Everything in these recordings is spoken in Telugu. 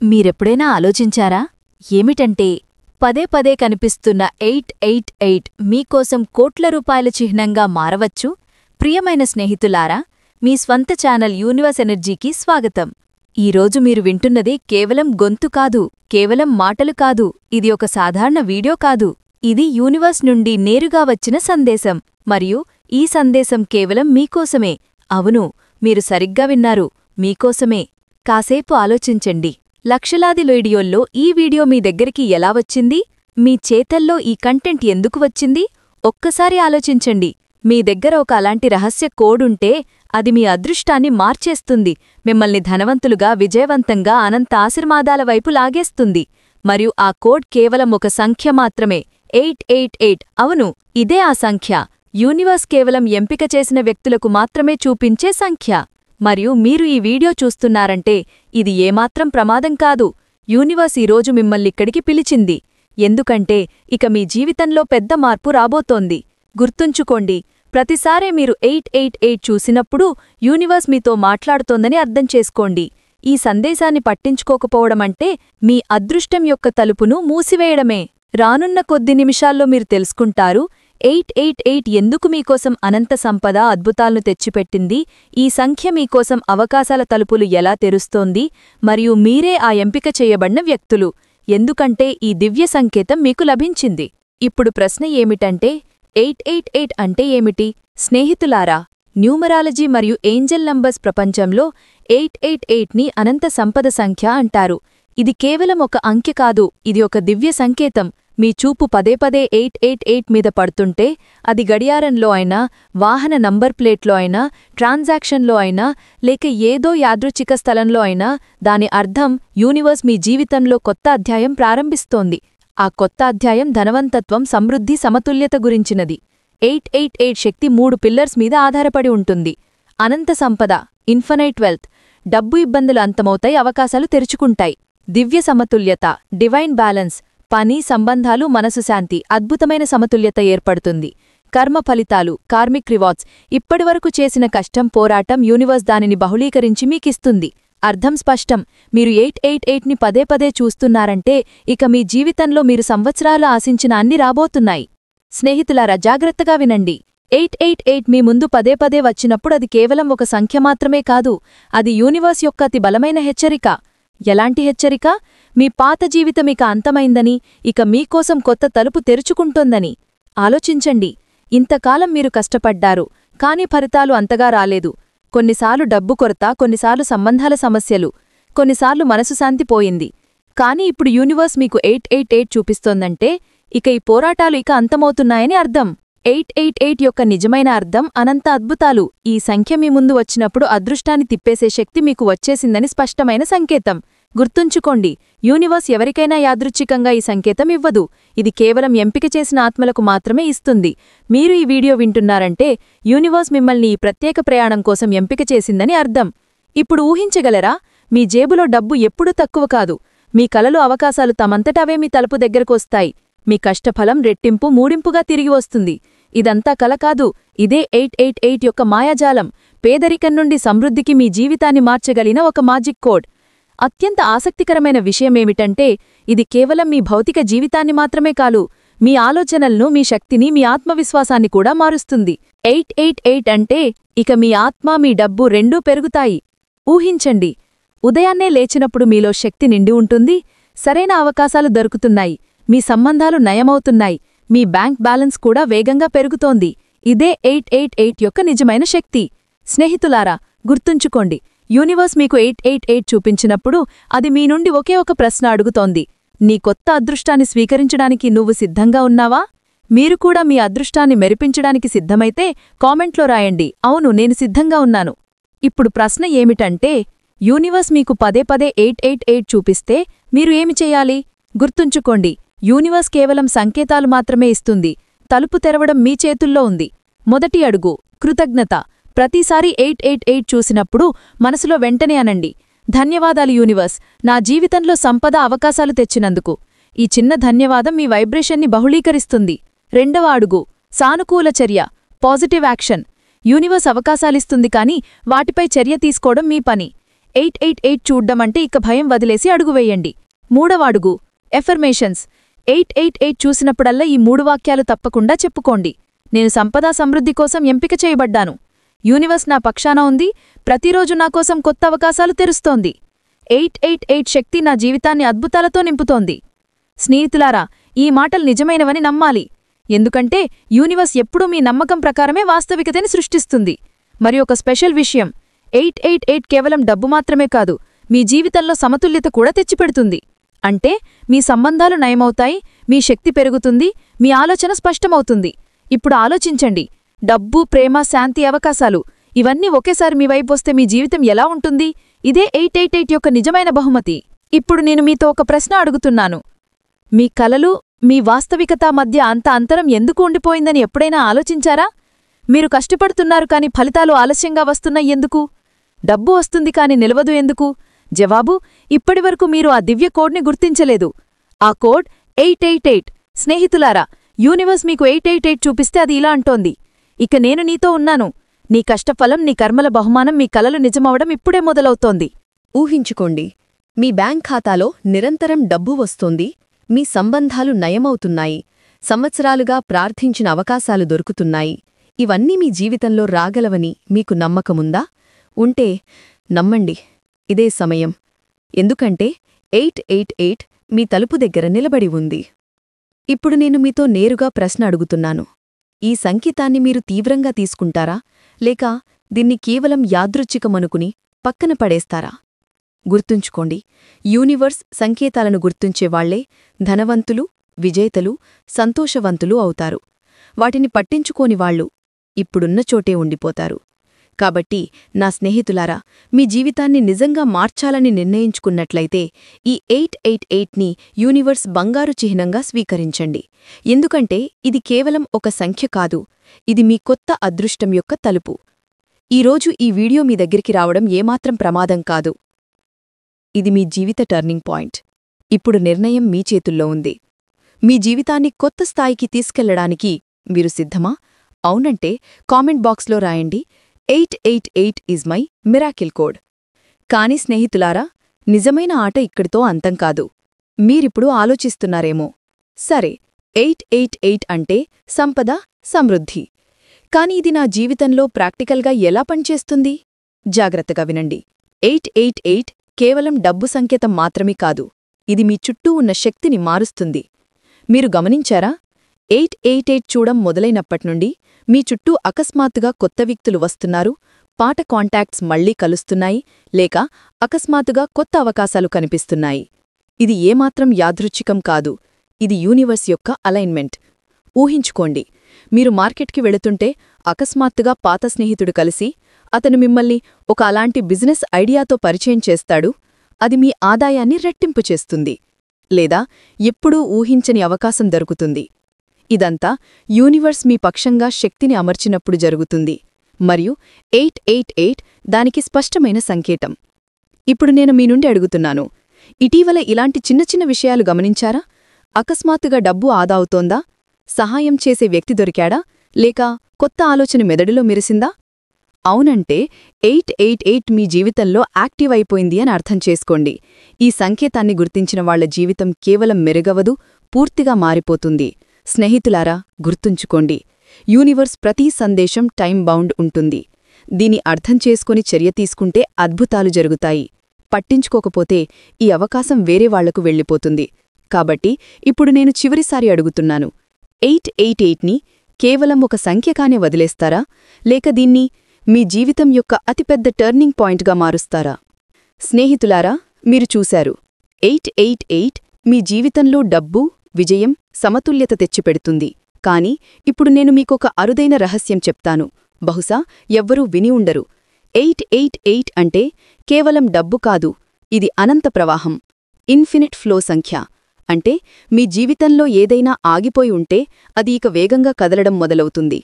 మీరెప్పుడైనా ఆలోచించారా? ఏమిటంటే పదే పదే కనిపిస్తున్న 888 మీకోసం కోట్ల రూపాయల చిహ్నంగా మారవచ్చు? ప్రియమైన స్నేహితులారా, మీ స్వంత ఛానల్ యూనివర్స్ ఎనర్జీకి స్వాగతం. ఈరోజు మీరు వింటున్నది కేవలం గొంతు కాదు, కేవలం మాటలు కాదు, ఇది ఒక సాధారణ వీడియో కాదు. ఇది యూనివర్స్ నుండి నేరుగా వచ్చిన సందేశం. మరియు ఈ సందేశం కేవలం మీకోసమే. అవును, మీరు సరిగ్గా విన్నారు, మీకోసమే. కాసేపు ఆలోచించండి. లక్షలాది వీడియోల్లో ఈ వీడియో మీ దగ్గరికి ఎలా వచ్చింది? మీ చేతల్లో ఈ కంటెంట్ ఎందుకు వచ్చింది? ఒక్కసారి ఆలోచించండి. మీ దగ్గర ఒక అలాంటి రహస్య కోడ్ ఉంటే అది మీ అదృష్టాన్ని మార్చేస్తుంది, మిమ్మల్ని ధనవంతులుగా, విజయవంతంగా, అనంత ఆశీర్వాదాల వైపు లాగేస్తుంది. మరియు ఆ కోడ్ కేవలం ఒక సంఖ్య మాత్రమే, 888. అవును, ఇదే ఆ సంఖ్య. యూనివర్స్ కేవలం ఎంపిక చేసిన వ్యక్తులకు మాత్రమే చూపించే సంఖ్య. మరియు మీరు ఈ వీడియో చూస్తున్నారంటే ఇది ఏమాత్రం ప్రమాదం కాదు. యూనివర్స్ ఈరోజు మిమ్మల్నిక్కడికి పిలిచింది. ఎందుకంటే ఇక మీ జీవితంలో పెద్ద మార్పు రాబోతోంది. గుర్తుంచుకోండి, ప్రతిసారే మీరు 888 చూసినప్పుడు యూనివర్స్ మీతో మాట్లాడుతోందని అర్థం చేసుకోండి. ఈ సందేశాన్ని పట్టించుకోకపోవడమంటే మీ అదృష్టం యొక్క తలుపును మూసివేయడమే. రానున్న కొద్ది నిమిషాల్లో మీరు తెలుసుకుంటారు 888 ఎందుకు మీకోసం అనంత సంపద, అద్భుతాలను తెచ్చిపెట్టింది, ఈ సంఖ్య మీకోసం అవకాశాల తలుపులు ఎలా తెరుస్తోంది, మరియు మీరే ఆ ఎంపిక చేయబడిన వ్యక్తులు. ఎందుకంటే ఈ దివ్య సంకేతం మీకు లభించింది. ఇప్పుడు ప్రశ్న ఏమిటంటే 888 అంటే ఏమిటి? స్నేహితులారా, న్యూమరాలజీ మరియు ఏంజెల్ నంబర్స్ ప్రపంచంలో 888ని అనంత సంపద సంఖ్య అంటారు. ఇది కేవలం ఒక అంకె కాదు, ఇది ఒక దివ్య సంకేతం. మీ చూపు పదే పదే 888 మీద పడుతుంటే, అది గడియారంలో అయినా, వాహన నంబర్ ప్లేట్లో అయినా, ట్రాన్సాక్షన్లో అయినా, లేక ఏదో యాదృచ్ఛిక స్థలంలో అయినా, దాని అర్థం యూనివర్స్ మీ జీవితంలో కొత్త అధ్యాయం ప్రారంభిస్తోంది. ఆ కొత్త అధ్యాయం ధనవంతత్వం, సమృద్ధి, సమతుల్యత గురించినది. 888 శక్తి 3 పిల్లర్స్ మీద ఆధారపడి ఉంటుంది. అనంత సంపద, ఇన్ఫనైట్ వెల్త్, డబ్బు ఇబ్బందులు అంతమవుతాయి, అవకాశాలు తెరుచుకుంటాయి. దివ్య సమతుల్యత, డివైన్ బ్యాలెన్స్, పని, సంబంధాలు, మనసు శాంతి, అద్భుతమైన సమతుల్యత ఏర్పడుతుంది. కర్మ ఫలితాలు, కార్మిక్ రివార్డ్స్, ఇప్పటివరకు చేసిన కష్టం, పోరాటం, యూనివర్స్ దానిని బహుళీకరించి మీకిస్తుంది. అర్థం స్పష్టం. మీరు 888ని పదే పదే చూస్తున్నారంటే ఇక మీ జీవితంలో మీరు సంవత్సరాలు ఆశించిన అన్ని రాబోతున్నాయి. స్నేహితులారా, జాగ్రత్తగా వినండి. 888 మీ ముందు పదే పదే వచ్చినప్పుడు అది కేవలం ఒక సంఖ్య మాత్రమే కాదు, అది యూనివర్స్ యొక్క అతి బలమైన హెచ్చరిక. ఎలాంటి హెచ్చరిక? మీ పాత జీవితమిక అంతమైందని, ఇక మీకోసం కొత్త తలుపు తెరుచుకుంటోందని. ఆలోచించండి, ఇంతకాలం మీరు కష్టపడ్డారు, కాని ఫలితాలు అంతగా రాలేదు. కొన్నిసార్లు డబ్బు కొరత, కొన్నిసార్లు సంబంధాల సమస్యలు, కొన్నిసార్లు మనసు శాంతి పోయింది. కాని ఇప్పుడు యూనివర్స్ మీకు 888 చూపిస్తోందంటే ఇక ఈ పోరాటాలు ఇక అంతమవుతున్నాయని అర్థం. 888 యొక్క నిజమైన అర్థం అనంత అద్భుతాలు. ఈ సంఖ్య మీ ముందు వచ్చినప్పుడు అదృష్టాన్ని తిప్పేసే శక్తి మీకు వచ్చేసిందని స్పష్టమైన సంకేతం. గుర్తుంచుకోండి, యూనివర్స్ ఎవరికైనా యాదృచ్ఛికంగా ఈ సంకేతం ఇవ్వదు. ఇది కేవలం ఎంపిక చేసిన ఆత్మలకు మాత్రమే ఇస్తుంది. మీరు ఈ వీడియో వింటున్నారంటే యూనివర్స్ మిమ్మల్ని ఈ ప్రత్యేక ప్రయాణం కోసం ఎంపిక చేసిందని అర్థం. ఇప్పుడు ఊహించగలరా? మీ జేబులో డబ్బు ఎప్పుడూ తక్కువ కాదు. మీ కలలు, అవకాశాలు తమంతటవే మీ తలుపు దగ్గరకొస్తాయి. మీ కష్టఫలం రెట్టింపు, మూడింపుగా తిరిగి వస్తుంది. ఇదంతా కల కాదు, ఇదే 888 యొక్క మాయాజాలం. పేదరికం నుండి సమృద్ధికి మీ జీవితాన్ని మార్చగలిగిన ఒక మాజిక్ కోడ్. అత్యంత ఆసక్తికరమైన విషయమేమిటంటే ఇది కేవలం మీ భౌతిక జీవితాన్ని మాత్రమే కాదు, మీ ఆలోచనలను, మీ శక్తిని, మీ ఆత్మవిశ్వాసాన్ని కూడా మారుస్తుంది. 888 అంటే ఇక మీ ఆత్మ, మీ డబ్బు రెండూ పెరుగుతాయి. ఊహించండి, ఉదయాన్నే లేచినప్పుడు మీలో శక్తి నిండి ఉంటుంది, సరైన అవకాశాలు దొరుకుతున్నాయి, మీ సంబంధాలు నయమవుతున్నాయి, మీ బ్యాంక్ బ్యాలెన్స్ కూడా వేగంగా పెరుగుతోంది. ఇదే 888 యొక్క నిజమైన శక్తి. స్నేహితులారా, గుర్తుంచుకోండి, యూనివర్స్ మీకు 888 చూపించినప్పుడు అది మీ నుండి ఒకే ఒక ప్రశ్న అడుగుతోంది. నీ కొత్త అదృష్టాన్ని స్వీకరించడానికి నువ్వు సిద్ధంగా ఉన్నావా? మీరు కూడా మీ అదృష్టాన్ని మెరిపించడానికి సిద్ధమైతే కామెంట్లో రాయండి, అవును, నేను సిద్ధంగా ఉన్నాను. ఇప్పుడు ప్రశ్న ఏమిటంటే, యూనివర్స్ మీకు పదే పదే 888 చూపిస్తే మీరు ఏమి చెయ్యాలి? గుర్తుంచుకోండి, యూనివర్స్ కేవలం సంకేతాలు మాత్రమే ఇస్తుంది. తలుపు తెరవడం మీ చేతుల్లో ఉంది. మొదటి అడుగు, కృతజ్ఞత. ప్రతిసారి 888 చూసినప్పుడు మనసులో వెంటనే అనండి, ధన్యవాదాలు యూనివర్స్, నా జీవితంలో సంపద, అవకాశాలు తెచ్చినందుకు. ఈ చిన్న ధన్యవాదం మీ వైబ్రేషన్ని బహుళీకరిస్తుంది. రెండవ అడుగు, సానుకూల చర్య, పాజిటివ్ యాక్షన్. యూనివర్స్ అవకాశాలిస్తుంది కాని వాటిపై చర్య తీసుకోవడం మీ పని. 888 చూడ్డం అంటే ఇక భయం వదిలేసి అడుగు వేయండి. మూడవ అడుగు ఎఫర్మేషన్స్. 888 చూసినప్పుడల్లా ఈ 3 వాక్యాలు తప్పకుండా చెప్పుకోండి. నేను సంపదా సమృద్ధి కోసం ఎంపిక చేయబడ్డాను. యూనివర్స్ నా పక్షాన ఉంది. ప్రతిరోజు నాకోసం కొత్త అవకాశాలు తెరుస్తోంది. 888 శక్తి నా జీవితాన్ని అద్భుతాలతో నింపుతోంది. స్నేహితులారా, ఈ మాటలు నిజమైనవని నమ్మాలి. ఎందుకంటే యూనివర్స్ ఎప్పుడూ మీ నమ్మకం ప్రకారమే వాస్తవికతని సృష్టిస్తుంది. మరి ఒక స్పెషల్ విషయం, 888 కేవలం డబ్బు మాత్రమే కాదు, మీ జీవితంలో సమతుల్యత కూడా తెచ్చిపెడుతుంది. అంటే మీ సంబంధాలు నయమవుతాయి, మీ శక్తి పెరుగుతుంది, మీ ఆలోచన స్పష్టమవుతుంది. ఇప్పుడు ఆలోచించండి, డబ్బు, ప్రేమ, శాంతి, అవకాశాలు ఇవన్నీ ఒకేసారి మీ వైపొస్తే మీ జీవితం ఎలా ఉంటుంది? ఇదే 888 యొక్క నిజమైన బహుమతి. ఇప్పుడు నేను మీతో ఒక ప్రశ్న అడుగుతున్నాను. మీ కలలు, మీ వాస్తవికత మధ్య అంత అంతరం ఎందుకు ఉండిపోయిందని ఎప్పుడైనా ఆలోచించారా? మీరు కష్టపడుతున్నారు కాని ఫలితాలు ఆలస్యంగా వస్తున్నాయి ఎందుకు? డబ్బు వస్తుంది కాని నిలవదు ఎందుకు? జవాబు, ఇప్పటివరకు మీరు ఆ దివ్య కోడ్ని గుర్తించలేదు. ఆ కోడ్ 888. స్నేహితులారా, యూనివర్స్ మీకు 888 చూపిస్తే అది ఇలా అంటోంది: ఇక నేను నీతో ఉన్నాను. నీ కష్టఫలం, నీ కర్మల బహుమానం, మీ కలలు నిజమవడం ఇప్పుడే మొదలవుతోంది. ఊహించుకోండి, మీ బ్యాంక్ ఖాతాలో నిరంతరం డబ్బు వస్తోంది, మీ సంబంధాలు నయమవుతున్నాయి, సంవత్సరాలుగా ప్రార్థించిన అవకాశాలు దొరుకుతున్నాయి. ఇవన్నీ మీ జీవితంలో రాగలవని మీకు నమ్మకముందా? ఉంటే నమ్మండి, ఇదే సమయం. ఎందుకంటే 888 మీ తలుపు దగ్గర నిలబడి ఉంది. ఇప్పుడు నేను మీతో నేరుగా ప్రశ్న అడుగుతున్నాను. ఈ సంకేతాన్ని మీరు తీవ్రంగా తీసుకుంటారా, లేక దీన్ని కేవలం యాదృచ్ఛికమనుకుని పక్కన పడేస్తారా? గుర్తుంచుకోండి, యూనివర్స్ సంకేతాలను గుర్తుంచేవాళ్లే ధనవంతులు, విజేతలు, సంతోషవంతులు అవుతారు. వాటిని పట్టించుకోనివాళ్లు ఇప్పుడున్న చోటే ఉండిపోతారు. కాబట్టి నా స్నేహితులారా, మీ జీవితాన్ని నిజంగా మార్చాలని నిర్ణయించుకున్నట్లయితే ఈ 888ని యూనివర్స్ బంగారు చిహ్నంగా స్వీకరించండి. ఎందుకంటే ఇది కేవలం ఒక సంఖ్య కాదు, ఇది మీ కొత్త అదృష్టం యొక్క తలుపు. ఈరోజు ఈ వీడియో మీ దగ్గరికి రావడం ఏమాత్రం ప్రమాదం కాదు. ఇది మీ జీవిత టర్నింగ్ పాయింట్. ఇప్పుడు నిర్ణయం మీ చేతుల్లో ఉంది. మీ జీవితాన్ని కొత్త స్థాయికి తీసుకెళ్లడానికి మీరు సిద్ధమా? అవునంటే కామెంట్ బాక్స్లో రాయండి, 888 ఈజ్ మై మిరాకిల్ కోడ్. కాని స్నేహితులారా, నిజమైన ఆట ఇక్కడితో అంతం కాదు. మీరిప్పుడు ఆలోచిస్తున్నారేమో, సరే 888 అంటే సంపద, సమృద్ధి. కాని ఇది నా జీవితంలో ప్రాక్టికల్గా ఎలా పనిచేస్తుంది? జాగ్రత్తగా వినండి. 888 కేవలం డబ్బు సంకేతం మాత్రమే కాదు, ఇది మీ చుట్టూ ఉన్న శక్తిని మారుస్తుంది. మీరు గమనించారా? 888 చూడం మొదలైనప్పట్నుండి మీ చుట్టూ అకస్మాత్తుగా కొత్త వ్యక్తులు వస్తున్నారు, పాత కాంటాక్ట్స్ మళ్లీ కలుస్తున్నాయి, లేక అకస్మాత్తుగా కొత్త అవకాశాలు కనిపిస్తున్నాయి. ఇది ఏమాత్రం యాదృచ్ఛికం కాదు, ఇది యూనివర్స్ యొక్క అలైన్మెంట్. ఊహించుకోండి, మీరు మార్కెట్కి వెళుతుంటే అకస్మాత్తుగా పాత స్నేహితుడు కలిసి అతను మిమ్మల్ని ఒక అలాంటి బిజినెస్ ఐడియాతో పరిచయం చేస్తాడు. అది మీ ఆదాయాన్ని రెట్టింపు చేస్తుంది. లేదా ఎప్పుడూ ఊహించని అవకాశం దొరుకుతుంది. ఇదంతా యూనివర్స్ మీ పక్షంగా శక్తిని అమర్చినప్పుడు జరుగుతుంది. మరియు 888 దానికి స్పష్టమైన సంకేతం. ఇప్పుడు నేను మీ నుండి అడుగుతున్నాను, ఇటీవల ఇలాంటి చిన్న చిన్న విషయాలు గమనించారా? అకస్మాత్తుగా డబ్బు ఆదా అవుతోందా? సహాయం చేసే వ్యక్తి దొరికాడా? లేక కొత్త ఆలోచన మెదడులో మెరిసిందా? అవునంటే 888 మీ జీవితంలో యాక్టివ్ అయిపోయింది అని అర్థం చేసుకోండి. ఈ సంకేతాన్ని గుర్తించిన వాళ్ల జీవితం కేవలం మెరుగవదు, పూర్తిగా మారిపోతుంది. స్నేహితులారా, గుర్తుంచుకోండి, యూనివర్స్ ప్రతి సందేశం టైం బౌండ్ ఉంటుంది. దీని అర్థం చేసుకుని చర్య తీసుకుంటే అద్భుతాలు జరుగుతాయి. పట్టించుకోకపోతే ఈ అవకాశం వేరే వాళ్లకు వెళ్ళిపోతుంది. కాబట్టి ఇప్పుడు నేను చివరిసారి అడుగుతున్నాను, 888ని కేవలం ఒక సంఖ్యగానే వదిలేస్తారా, లేక దీన్ని మీ జీవితం యొక్క అతిపెద్ద టర్నింగ్ పాయింట్గా మారుస్తారా? స్నేహితులారా, మీరు చూశారు, 888 మీ జీవితంలో డబ్బు, విజయం, సమతుల్యత తెచ్చిపెడుతుంది. కాని ఇప్పుడు నేను మీకొక అరుదైన రహస్యం చెప్తాను. బహుశా ఎవ్వరూ విని ఉండరు. 888 అంటే కేవలం డబ్బు కాదు, ఇది అనంత ప్రవాహం, ఇన్ఫినిట్ ఫ్లో సంఖ్య. అంటే మీ జీవితంలో ఏదైనా ఆగిపోయి ఉంటే అది ఇక వేగంగా కదలడం మొదలవుతుంది.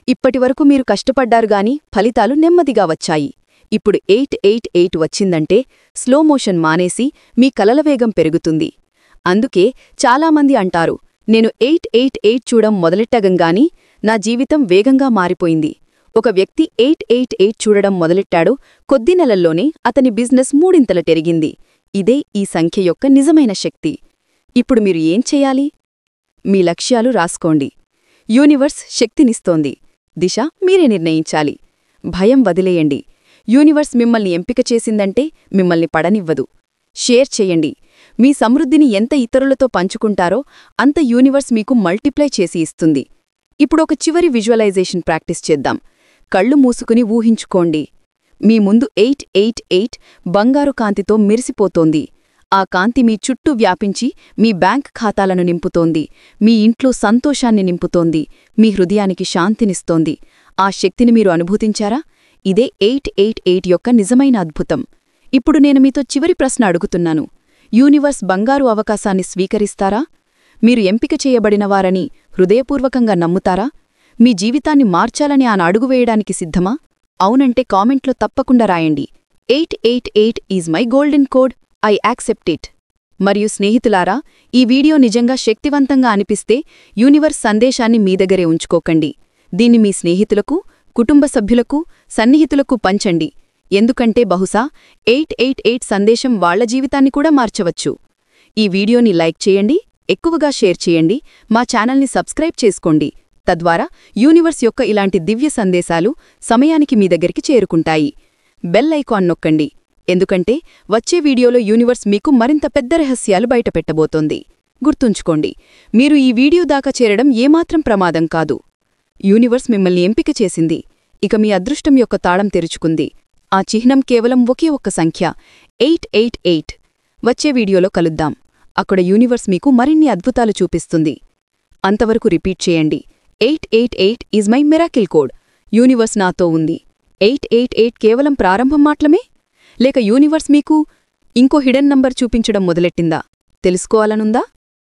ఇప్పటివరకు మీరు కష్టపడ్డారుగాని ఫలితాలు నెమ్మదిగా వచ్చాయి. ఇప్పుడు 888 వచ్చిందంటే స్లోమోషన్ మానేసి మీ కలల వేగం పెరుగుతుంది. అందుకే చాలామంది అంటారు, నేను 888 చూడం మొదలెట్టగంగాని నా జీవితం వేగంగా మారిపోయింది. ఒక వ్యక్తి 888 చూడడం మొదలెట్టాడు. కొద్ది నెలల్లోనే అతని బిజినెస్ మూడింతల పెరిగింది. ఇదే ఈ సంఖ్య యొక్క నిజమైన శక్తి. ఇప్పుడు మీరు ఏం చెయ్యాలి? మీ లక్ష్యాలు రాసుకోండి. యూనివర్స్ శక్తినిస్తోంది. దిశ మీరే నిర్ణయించాలి. భయం వదిలేయండి. యూనివర్స్ మిమ్మల్ని ఎంపిక చేసిందంటే మిమ్మల్ని పడనివ్వదు. షేర్ చెయ్యండి. మీ సమృద్ధిని ఎంత ఇతరులతో పంచుకుంటారో అంత యూనివర్స్ మీకు మల్టిప్లై చేసి ఇస్తుంది. ఇప్పుడొక చివరి విజువలైజేషన్ ప్రాక్టీస్ చేద్దాం. కళ్ళు మూసుకుని ఊహించుకోండి. మీ ముందు 888 బంగారు కాంతితో మెరిసిపోతోంది. ఆ కాంతి మీ చుట్టూ వ్యాపించి మీ బ్యాంక్ ఖాతాలను నింపుతోంది. మీ ఇంట్లో సంతోషాన్ని నింపుతోంది. మీ హృదయానికి శాంతినిస్తోంది. ఆ శక్తిని మీరు అనుభూతించారా? ఇదే 888 యొక్క నిజమైన అద్భుతం. ఇప్పుడు నేను మీతో చివరి ప్రశ్న అడుగుతున్నాను. యూనివర్స్ బంగారు అవకాశాన్ని స్వీకరిస్తారా? మీరు ఎంపిక చేయబడినవారని హృదయపూర్వకంగా నమ్ముతారా? మీ జీవితాన్ని మార్చాలని ఆ అడుగు వేయడానికి సిద్ధమా? అవునంటే కామెంట్లో తప్పకుండా రాయండి. 888 is my golden code. I accept it. మరియు స్నేహితులారా, ఈ వీడియో నిజంగా శక్తివంతంగా అనిపిస్తే యూనివర్స్ సందేశాన్ని మీ దగ్గరే ఉంచుకోకండి. దీన్ని మీ స్నేహితులకు, కుటుంబ సభ్యులకు, సన్నిహితులకు పంచండి. ఎందుకంటే బహుశా 888 సందేశం వాళ్ల జీవితాన్ని కూడా మార్చవచ్చు. ఈ వీడియోని లైక్ చేయండి, ఎక్కువగా షేర్ చేయండి, మా ఛానల్ని సబ్స్క్రైబ్ చేసుకోండి. తద్వారా యూనివర్స్ యొక్క ఇలాంటి దివ్య సందేశాలు సమయానికి మీ దగ్గరికి చేరుకుంటాయి. బెల్ ఐకాన్ నొక్కండి. ఎందుకంటే వచ్చే వీడియోలో యూనివర్స్ మీకు మరింత పెద్ద రహస్యాలు బయటపెట్టబోతోంది. గుర్తుంచుకోండి, మీరు ఈ వీడియో దాకా చేరడం ఏమాత్రం ప్రమాదం కాదు. యూనివర్స్ మిమ్మల్ని ఎంపిక చేసింది. ఇక మీ అదృష్టం యొక్క తాళం తెరుచుకుంది. ఆ చిహ్నం కేవలం ఒకే ఒక్క సంఖ్య 888. వచ్చే వీడియోలో కలుద్దాం. అక్కడ యూనివర్స్ మీకు మరిన్ని అద్భుతాలు చూపిస్తుంది. అంతవరకు రిపీట్ చేయండి. 888 is my miracle code. Universe నాతో ఉంది. 888 కేవలం ప్రారంభం మాత్రమే? లేక యూనివర్స్ మీకు ఇంకో హిడెన్ నంబర్ చూపించడం మొదలెట్టిందా? తెలుసుకోవాలనుందా?